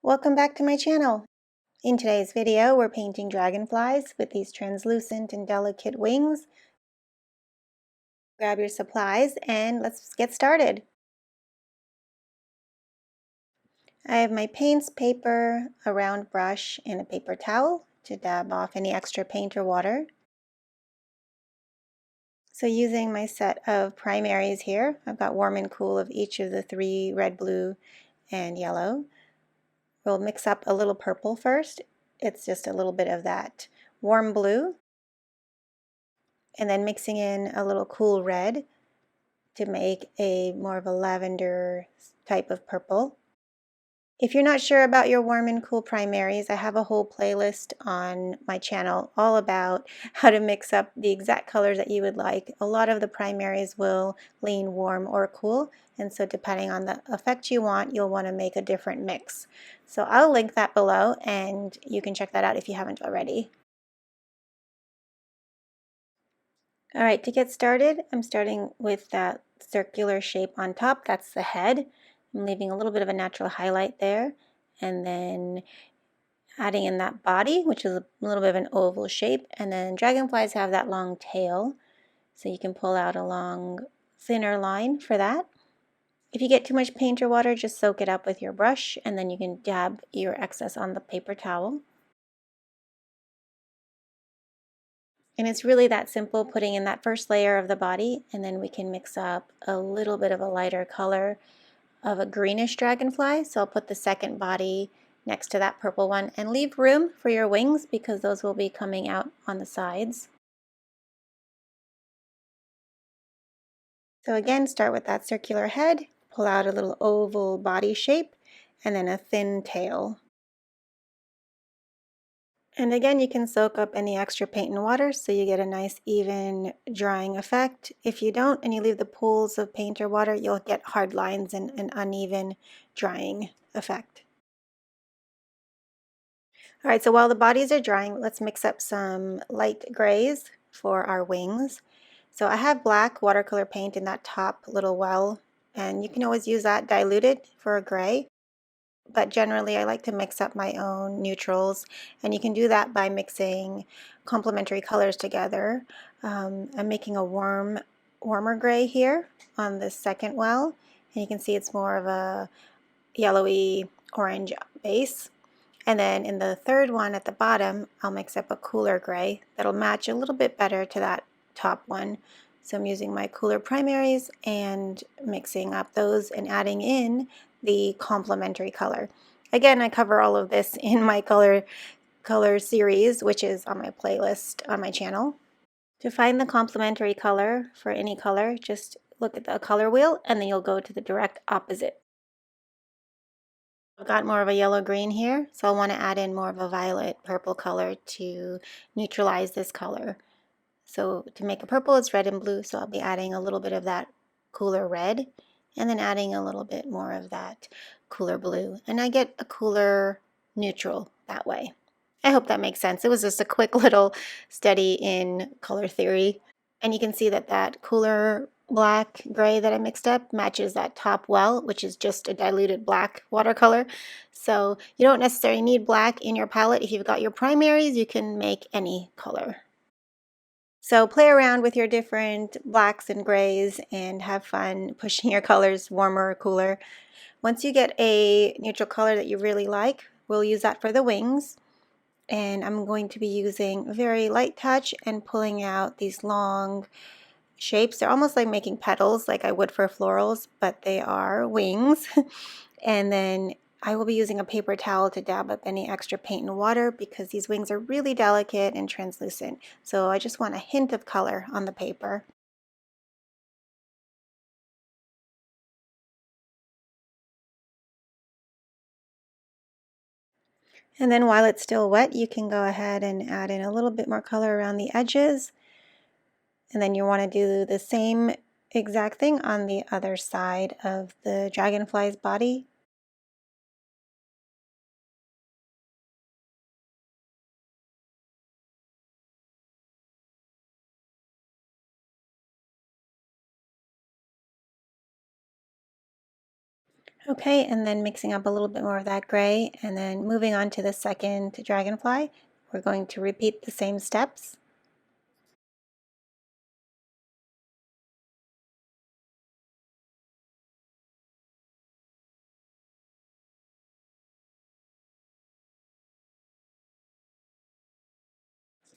Welcome back to my channel. In today's video, we're painting dragonflies with these translucent and delicate wings. Grab your supplies and let's get started. I have my paints, paper, a round brush, and a paper towel to dab off any extra paint or water. So using my set of primaries here, I've got warm and cool of each of the three, red, blue, and yellow. We'll mix up a little purple first. It's just a little bit of that warm blue. And then mixing in a little cool red to make a more of a lavender type of purple. If you're not sure about your warm and cool primaries, I have a whole playlist on my channel all about how to mix up the exact colors that you would like. A lot of the primaries will lean warm or cool, and so depending on the effect you want, you'll want to make a different mix. So I'll link that below and you can check that out if you haven't already. All right, to get started, I'm starting with that circular shape on top. That's the head. I'm leaving a little bit of a natural highlight there, and then adding in that body, which is a little bit of an oval shape. And then dragonflies have that long tail, so you can pull out a long, thinner line for that. If you get too much paint or water, just soak it up with your brush, and then you can dab your excess on the paper towel. And it's really that simple, putting in that first layer of the body, and then we can mix up a little bit of a lighter color of a greenish dragonfly. So I'll put the second body next to that purple one and leave room for your wings because those will be coming out on the sides. So again, start with that circular head, pull out a little oval body shape, and then a thin tail. And again, you can soak up any extra paint and water so you get a nice even drying effect. If you don't and you leave the pools of paint or water, you'll get hard lines and an uneven drying effect. All right, so while the bodies are drying, let's mix up some light grays for our wings. So I have black watercolor paint in that top little well, and you can always use that diluted for a gray. But generally I like to mix up my own neutrals, and you can do that by mixing complementary colors together. I'm making a warmer gray here on this second well, and you can see it's more of a yellowy orange base. And then in the third one at the bottom, I'll mix up a cooler gray that'll match a little bit better to that top one. So I'm using my cooler primaries and mixing up those and adding in the complementary color. Again, I cover all of this in my color series, which is on my playlist on my channel. To find the complementary color for any color, just look at the color wheel and then you'll go to the direct opposite. I've got more of a yellow-green here, so I want to add in more of a violet-purple color to neutralize this color. So to make a purple, it's red and blue, so I'll be adding a little bit of that cooler red, and then adding a little bit more of that cooler blue. And I get a cooler neutral that way. I hope that makes sense. It was just a quick little study in color theory. And you can see that that cooler black gray that I mixed up matches that top well, which is just a diluted black watercolor. So you don't necessarily need black in your palette. If you've got your primaries, you can make any color. So play around with your different blacks and grays and have fun pushing your colors warmer or cooler. Once you get a neutral color that you really like, we'll use that for the wings. And I'm going to be using a very light touch and pulling out these long shapes. They're almost like making petals like I would for florals, but they are wings. And then I will be using a paper towel to dab up any extra paint and water because these wings are really delicate and translucent. So I just want a hint of color on the paper. And then while it's still wet, you can go ahead and add in a little bit more color around the edges. And then you want to do the same exact thing on the other side of the dragonfly's body. Okay, and then mixing up a little bit more of that gray, and then moving on to the second dragonfly, we're going to repeat the same steps.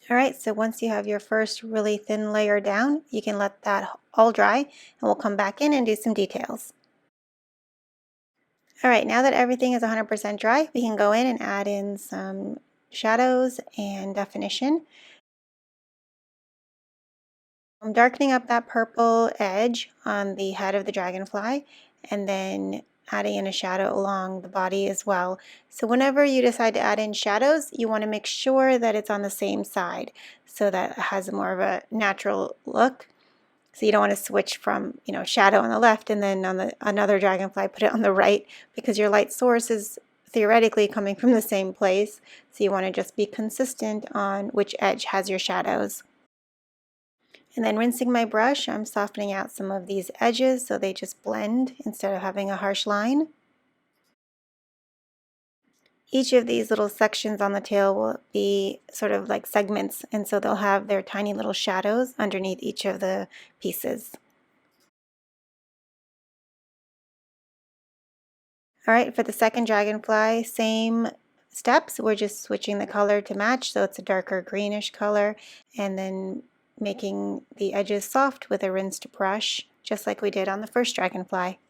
All right, so once you have your first really thin layer down, you can let that all dry, and we'll come back in and do some details. All right, now that everything is 100% dry, we can go in and add in some shadows and definition. I'm darkening up that purple edge on the head of the dragonfly, and then adding in a shadow along the body as well. So whenever you decide to add in shadows, you want to make sure that it's on the same side so that it has more of a natural look. So you don't want to switch from, shadow on the left and then on the another dragonfly put it on the right, because your light source is theoretically coming from the same place. So you want to just be consistent on which edge has your shadows. And then rinsing my brush, I'm softening out some of these edges so they just blend instead of having a harsh line. Each of these little sections on the tail will be sort of like segments, and so they'll have their tiny little shadows underneath each of the pieces. All right, for the second dragonfly, same steps. We're just switching the color to match, so it's a darker greenish color, and then making the edges soft with a rinsed brush, just like we did on the first dragonfly.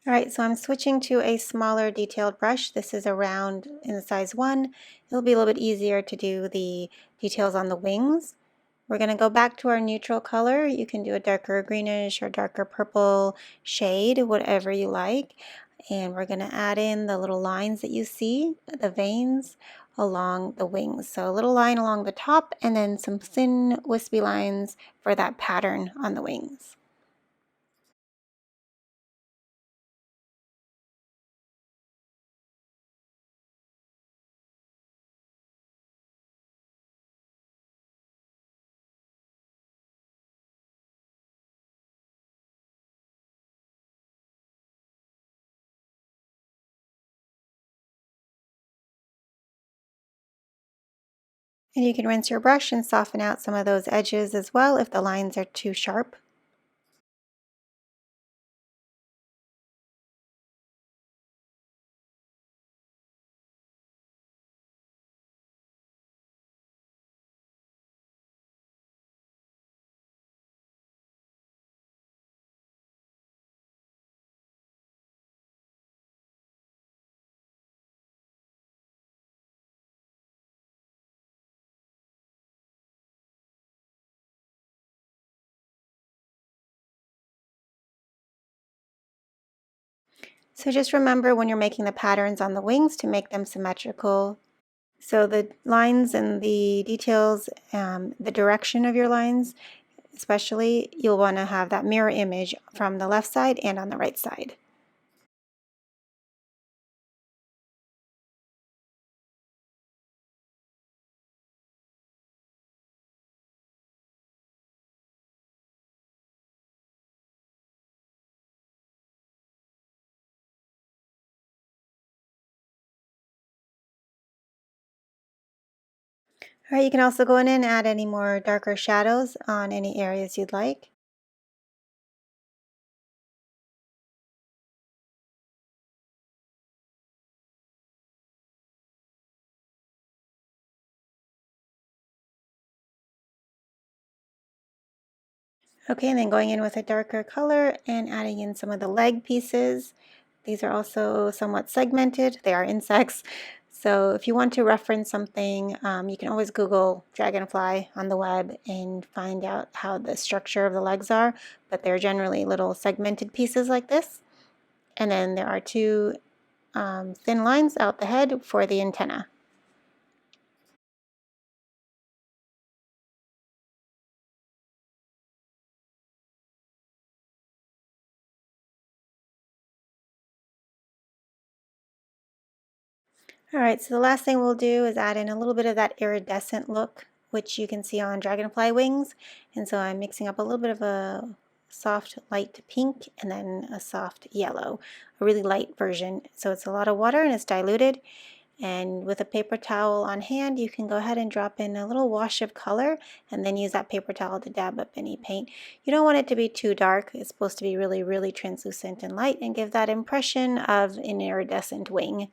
All right, so I'm switching to a smaller detailed brush. This is a round in the size 1. It'll be a little bit easier to do the details on the wings. We're going to go back to our neutral color. You can do a darker greenish or darker purple shade, whatever you like. And we're going to add in the little lines that you see, the veins along the wings. So a little line along the top and then some thin wispy lines for that pattern on the wings. And you can rinse your brush and soften out some of those edges as well if the lines are too sharp. So just remember when you're making the patterns on the wings to make them symmetrical. So the lines and the details, the direction of your lines, especially, you'll want to have that mirror image from the left side and on the right side. All right, you can also go in and add any more darker shadows on any areas you'd like. Okay, and then going in with a darker color and adding in some of the leg pieces. These are also somewhat segmented. They are insects, So if you want to reference something, you can always Google dragonfly on the web and find out how the structure of the legs are, but they're generally little segmented pieces like this. And then there are two thin lines out the head for the antenna. All right, so the last thing we'll do is add in a little bit of that iridescent look, which you can see on dragonfly wings. And so I'm mixing up a little bit of a soft light pink and then a soft yellow, a really light version. So it's a lot of water and it's diluted. And with a paper towel on hand, you can go ahead and drop in a little wash of color and then use that paper towel to dab up any paint. You don't want it to be too dark. It's supposed to be really, really translucent and light and give that impression of an iridescent wing.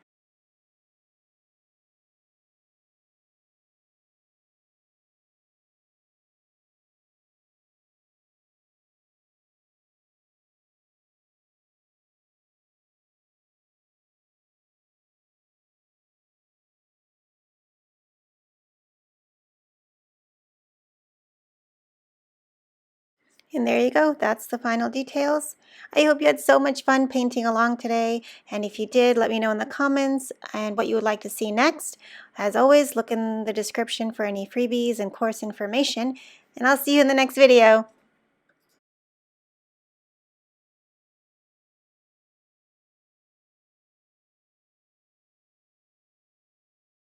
And there you go, that's the final details. I hope you had so much fun painting along today, and if you did, let me know in the comments and what you would like to see next. As always, look in the description for any freebies and course information, and I'll see you in the next video.